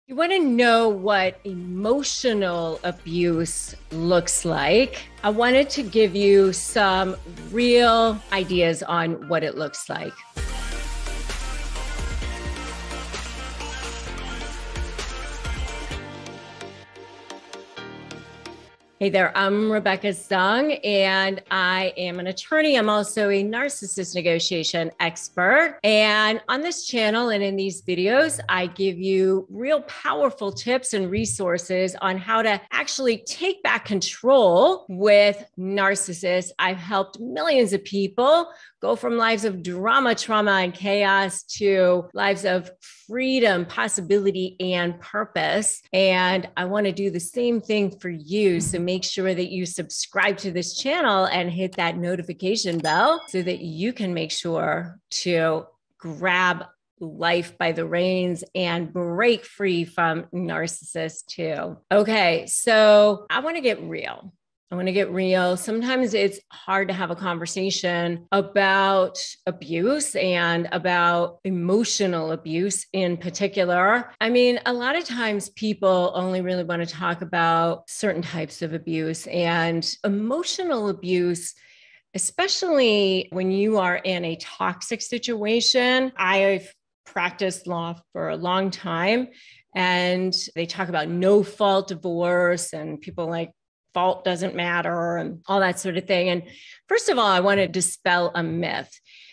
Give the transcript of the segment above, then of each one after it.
You want to know what emotional abuse looks like? I wanted to give you some real ideas on what it looks like. Hey there, I'm Rebecca Zung, and I am an attorney. I'm also a narcissist negotiation expert. And on this channel and in these videos, I give you real powerful tips and resources on how to actually take back control with narcissists. I've helped millions of people go from lives of drama, trauma, and chaos to lives of freedom, possibility, and purpose. And I want to do the same thing for you. So make sure that you subscribe to this channel and hit that notification bell so that you can make sure to grab life by the reins and break free from narcissists too. Okay, so I want to get real. Sometimes it's hard to have a conversation about abuse and about emotional abuse in particular. I mean, a lot of times people only really want to talk about certain types of abuse, and emotional abuse, especially when you are in a toxic situation. I've practiced law for a long time, and they talk about no fault divorce, and people like fault doesn't matter and all that sort of thing. And first of all, I want to dispel a myth,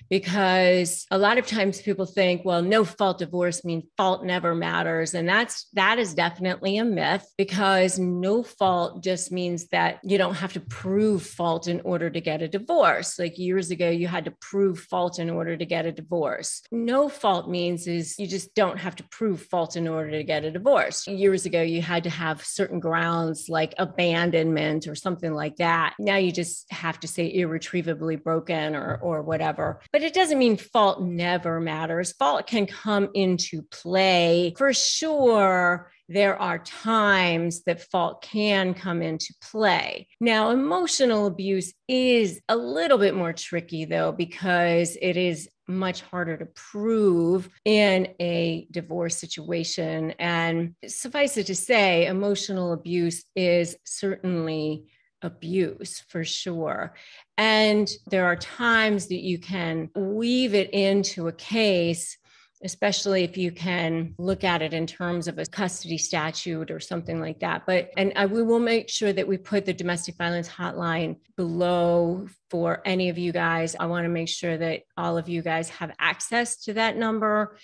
because a lot of times people think, well, no fault divorce means fault never matters. And that is definitely a myth, because no fault just means that you don't have to prove fault in order to get a divorce. Like years ago, you had to prove fault in order to get a divorce. No fault means is you just don't have to prove fault in order to get a divorce. Years ago, you had to have certain grounds like abandonment or something like that. Now you just have to say irretrievably broken or whatever. But it doesn't mean fault never matters. Fault can come into play. For sure, there are times that fault can come into play. Now, emotional abuse is a little bit more tricky, though, because it is much harder to prove in a divorce situation. And suffice it to say, emotional abuse is certainly abuse for sure. And there are times that you can weave it into a case, especially if you can look at it in terms of a custody statute or something like that. We will make sure that we put the domestic violence hotline below for any of you guys. I want to make sure that all of you guys have access to that number,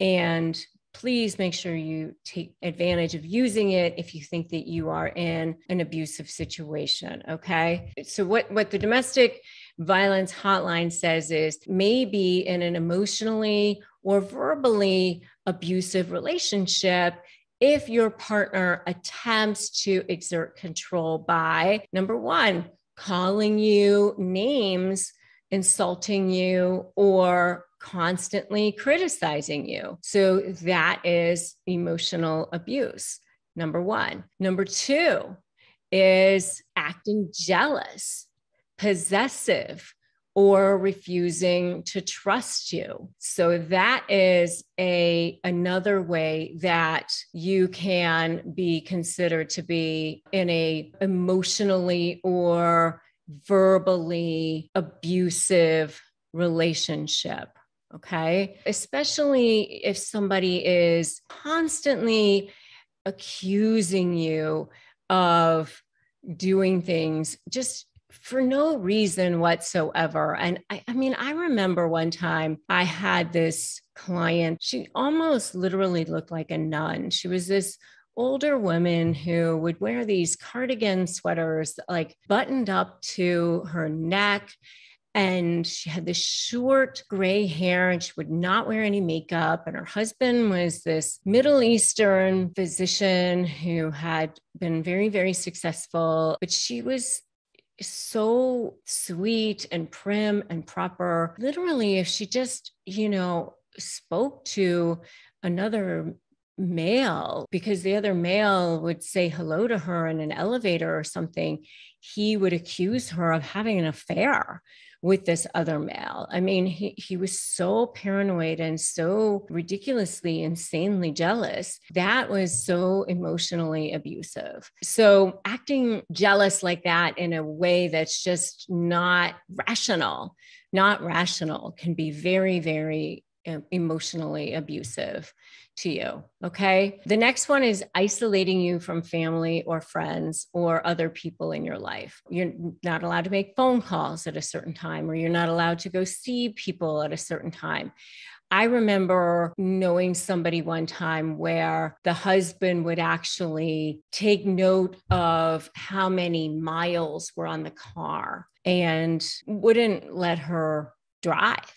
and please make sure you take advantage of using it if you think that you are in an abusive situation, okay? So what the domestic violence hotline says is, maybe in an emotionally or verbally abusive relationship, if your partner attempts to exert control by, number one, calling you names, insulting you, or constantly criticizing you. So that is emotional abuse, number one. Number two is acting jealous, possessive, or refusing to trust you. So that is another way that you can be considered to be in a emotionally or verbally abusive relationship. Okay. Especially if somebody is constantly accusing you of doing things just for no reason whatsoever. And I remember one time I had this client. She almost literally looked like a nun. She was this older woman who would wear these cardigan sweaters, like buttoned up to her neck. And she had this short gray hair, and she would not wear any makeup. And her husband was this Middle Eastern physician who had been very, very successful. But she was so sweet and prim and proper. Literally, if she just, spoke to another male, because the other male would say hello to her in an elevator or something, he would accuse her of having an affair with this other male. I mean, he was so paranoid and so ridiculously, insanely jealous. That was so emotionally abusive. So acting jealous like that in a way that's just not rational can be very, very emotionally abusive to you. Okay. The next one is isolating you from family or friends or other people in your life. You're not allowed to make phone calls at a certain time, or you're not allowed to go see people at a certain time. I remember knowing somebody one time where the husband would actually take note of how many miles were on the car and wouldn't let her drive.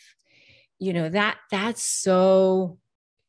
That's so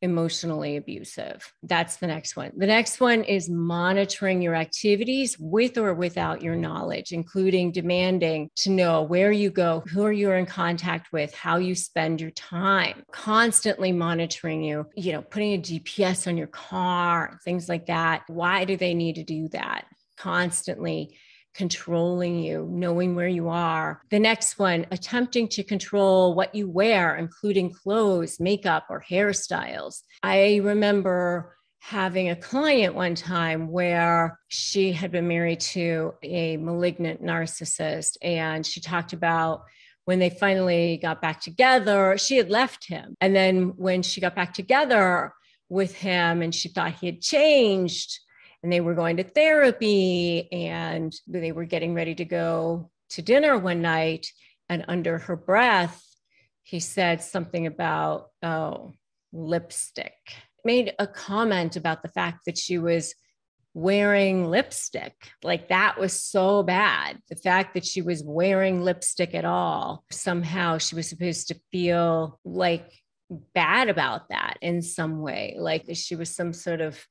emotionally abusive. That's the next one. The next one is monitoring your activities with or without your knowledge, including demanding to know where you go, who are you in contact with, how you spend your time, constantly monitoring you, putting a GPS on your car, things like that. Why do they need to do that? Constantly controlling you, knowing where you are. The next one, attempting to control what you wear, including clothes, makeup, or hairstyles. I remember having a client one time where she had been married to a malignant narcissist, and she talked about when they finally got back together, she had left him. And then when she got back together with him and she thought he had changed, and they were going to therapy, and they were getting ready to go to dinner one night. And under her breath, he said something about, lipstick. Made a comment about the fact that she was wearing lipstick. Like, that was so bad. The fact that she was wearing lipstick at all, somehow she was supposed to feel like bad about that in some way, like she was some sort of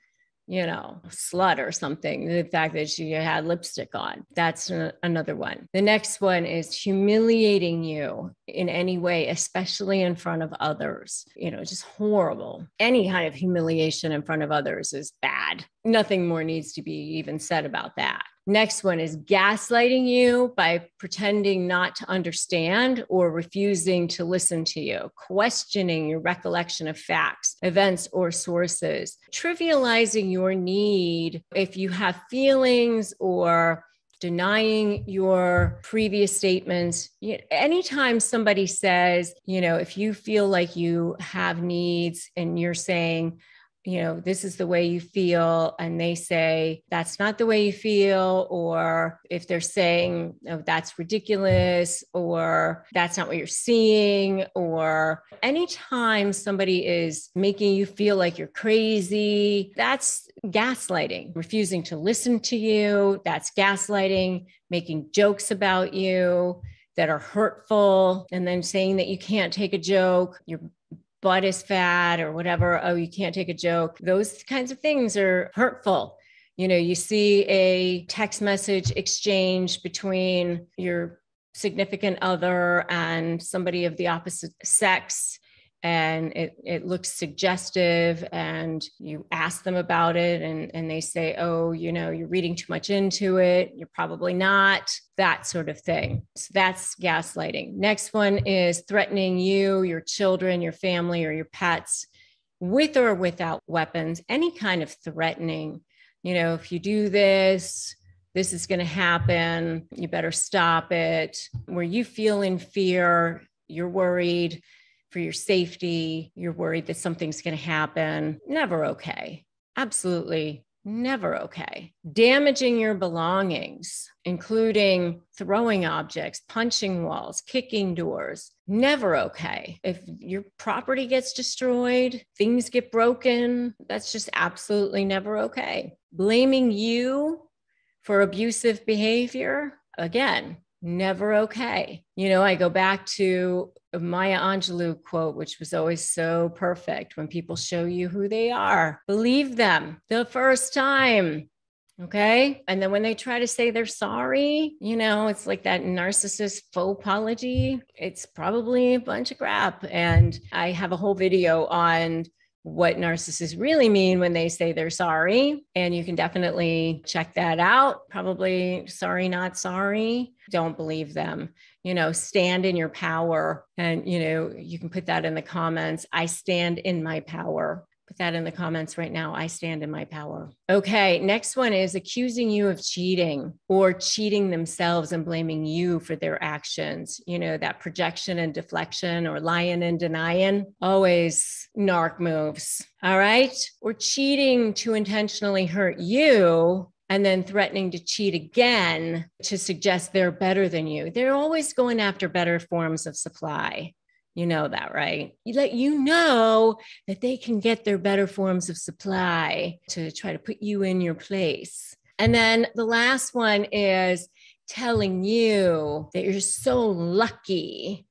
slut or something. The fact that she had lipstick on, that's another one. The next one is humiliating you in any way, especially in front of others. Just horrible. Any kind of humiliation in front of others is bad. Nothing more needs to be even said about that. Next one is gaslighting you by pretending not to understand or refusing to listen to you, questioning your recollection of facts, events, or sources, trivializing your need if you have feelings, or denying your previous statements. Anytime somebody says, if you feel like you have needs and you're saying, this is the way you feel, and they say, that's not the way you feel, or if they're saying, oh, that's ridiculous, or that's not what you're seeing, or anytime somebody is making you feel like you're crazy, that's gaslighting. Refusing to listen to you, that's gaslighting. Making jokes about you that are hurtful, and then saying that you can't take a joke, your butt is fat or whatever. Oh, you can't take a joke. Those kinds of things are hurtful. You see a text message exchange between your significant other and somebody of the opposite sex, and it looks suggestive, and you ask them about it, and they say, oh, you're reading too much into it. You're probably not. That sort of thing. So that's gaslighting. Next one is threatening you, your children, your family, or your pets with or without weapons. Any kind of threatening. If you do this, this is going to happen. You better stop it. Where you feel in fear, you're worried for your safety, you're worried that something's going to happen. Never okay. Absolutely never okay. Damaging your belongings, including throwing objects, punching walls, kicking doors. Never okay. If your property gets destroyed, things get broken, that's just absolutely never okay. Blaming you for abusive behavior, again, never okay. I go back to a Maya Angelou quote, which was always so perfect. When people show you who they are, believe them the first time. Okay. And then when they try to say they're sorry, it's like that narcissist faux apology. It's probably a bunch of crap. And I have a whole video on what narcissists really mean when they say they're sorry. And you can definitely check that out. Probably sorry, not sorry. Don't believe them. Stand in your power. And, you can put that in the comments. I stand in my power. Put that in the comments right now. I stand in my power. Okay. Next one is accusing you of cheating or cheating themselves and blaming you for their actions. That projection and deflection or lying and denying, always narc moves. All right. Or cheating to intentionally hurt you and then threatening to cheat again to suggest they're better than you. They're always going after better forms of supply. You know that, right? You know that they can get their better forms of supply to try to put you in your place. And then the last one is telling you that you're so lucky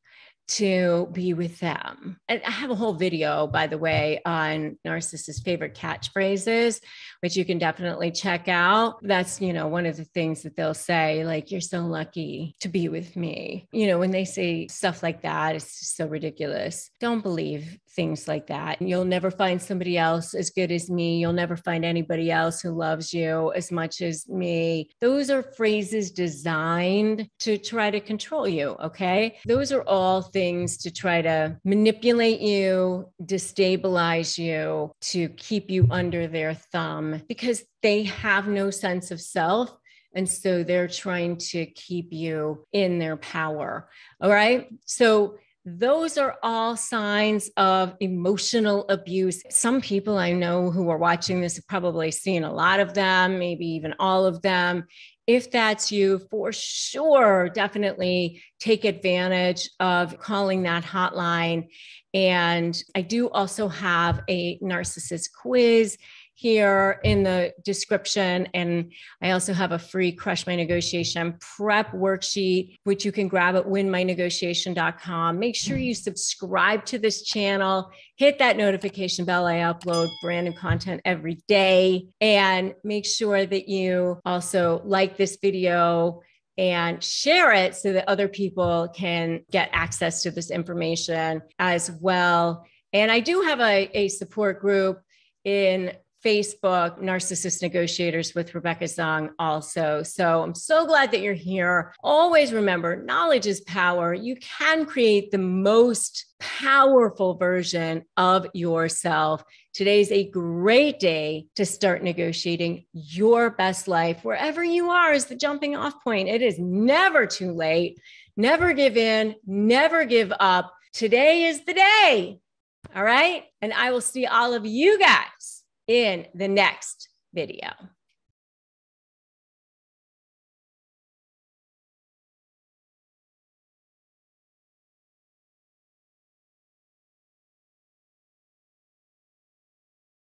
to be with them. And I have a whole video, by the way, on narcissists' favorite catchphrases, which you can definitely check out. That's, one of the things that they'll say, like, you're so lucky to be with me. When they say stuff like that, it's just so ridiculous. Don't believe things like that. You'll never find somebody else as good as me. You'll never find anybody else who loves you as much as me. Those are phrases designed to try to control you, okay? Those are all things to try to manipulate you, destabilize you, to keep you under their thumb because they have no sense of self. And so they're trying to keep you in their power. All right. So those are all signs of emotional abuse. Some people I know who are watching this have probably seen a lot of them, maybe even all of them. If that's you, for sure, definitely take advantage of calling that hotline. And I do also have a narcissist quiz here in the description. And I also have a free Crush My Negotiation prep worksheet, which you can grab at winmynegotiation.com. Make sure you subscribe to this channel, hit that notification bell. I upload brand new content every day, and make sure that you also like this video and share it so that other people can get access to this information as well. And I do have a support group in Facebook, Narcissist Negotiators with Rebecca Zung also. So I'm so glad that you're here. Always remember, knowledge is power. You can create the most powerful version of yourself. Today's a great day to start negotiating your best life. Wherever you are is the jumping off point. It is never too late. Never give in, never give up. Today is the day. All right. And I will see all of you guys in the next video.